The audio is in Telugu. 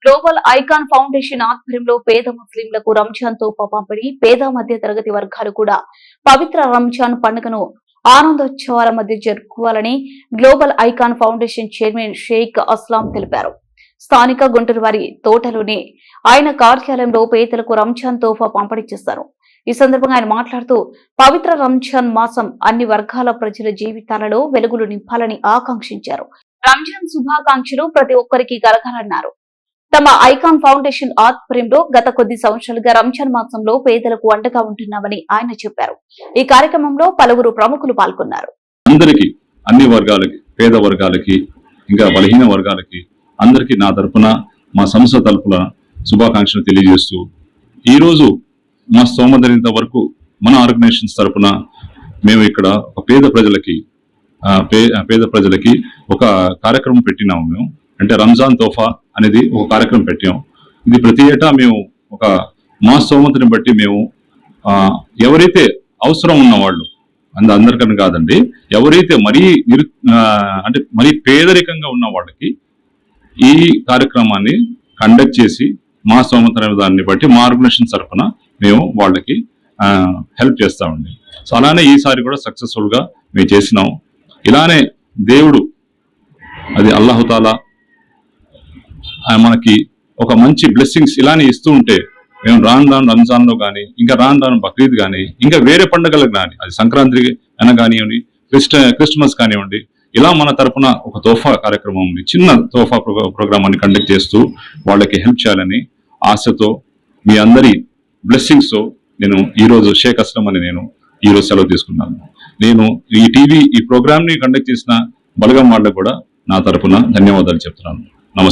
గ్లోబల్ ఐకాన్ ఫౌండేషన్ ఆధ్వర్యంలో పేద ముస్లింలకు రంజాన్ తోఫా పంపిణీ. పేద మధ్య తరగతి వర్గాలు కూడా పవిత్ర రంజాన్ పండుగను ఆనందోత్సవాల మధ్య జరుపుకోవాలని global icon foundation chairman Sheikh Aslam తెలిపారు. స్థానిక గుంటూరు వారి తోటలోని ఆయన కార్యాలయంలో పేదలకు రంజాన్ తోఫా పంపిణీ చేశారు. ఈ సందర్భంగా ఆయన మాట్లాడుతూ పవిత్ర రంజాన్ మాసం అన్ని వర్గాల ప్రజల జీవితాలలో వెలుగులు నింపాలని ఆకాంక్షించారు. రంజాన్ శుభాకాంక్షలు ప్రతి ఒక్కరికి కలగాలన్నారు. తమ ఐకాన్ ఫౌండేషన్ ఆధ్వర్యంలో గత కొద్ది సంవత్సరాలుగా రంజాన్ మాసంలో పేదలకు అండగా ఉంటున్నామని ఆయన చెప్పారు. ఈ కార్యక్రమంలో పలువురు ప్రముఖులు పాల్గొన్నారు. అందరికీ, అన్ని వర్గాలకి, పేద వర్గాలకి, ఇంకా బలహీన వర్గాలకి అందరికీ నా తరపున, మా సంస్థ తరపున శుభాకాంక్షలు తెలియజేస్తూ, ఈరోజు మా స్తోమతైనంత వరకు మన ఆర్గనైజేషన్స్ తరపున మేము ఇక్కడ ఒక పేద ప్రజలకి ఒక కార్యక్రమం పెట్టినాము. మేము అంటే రంజాన్ తోఫా అనేది ఒక కార్యక్రమం పెట్టాము. ఇది ప్రతి ఏటా మేము ఒక మా స్తోమతని బట్టి మేము ఎవరైతే అవసరం ఉన్నవాళ్ళు, అందరికన్నా కాదండి, ఎవరైతే మరీ పేదరికంగా ఉన్న వాళ్ళకి ఈ కార్యక్రమాన్ని కండక్ట్ చేసి మా స్తోమత దాన్ని బట్టి మా ఆర్గనైజేషన్ తరఫున మేము వాళ్ళకి హెల్ప్ చేస్తామండి. సో అలానే ఈసారి కూడా సక్సెస్ఫుల్ గా మేము చేసినాం. ఇలానే దేవుడు, అది అల్లాహుతాలా మనకి ఒక మంచి బ్లెస్సింగ్స్ ఇలానే ఇస్తూ ఉంటే మేము రాను రంజాన్ లో కానీ, ఇంకా రాను బక్రీద్ కానీ, ఇంకా వేరే పండుగలకు కానీ, అది సంక్రాంతి అయినా కానివ్వండి, క్రిస్మస్ కానివ్వండి, ఇలా మన తరఫున ఒక తోఫా కార్యక్రమం ఉంది. చిన్న తోఫా ప్రోగ్రామాన్ని కండక్ట్ చేస్తూ వాళ్ళకి హెల్ప్ చేయాలని ఆశతో, మీ అందరి బ్లెస్సింగ్స్ తో నేను ఈరోజు షేక్ అస్లం అని నేను ఈరోజు సెలవు తీసుకున్నాను. నేను ఈ ప్రోగ్రామ్ ని కండక్ట్ చేసిన బలగం వాళ్ళకు కూడా నా తరఫున ధన్యవాదాలు చెప్తున్నాను. నమస్తే.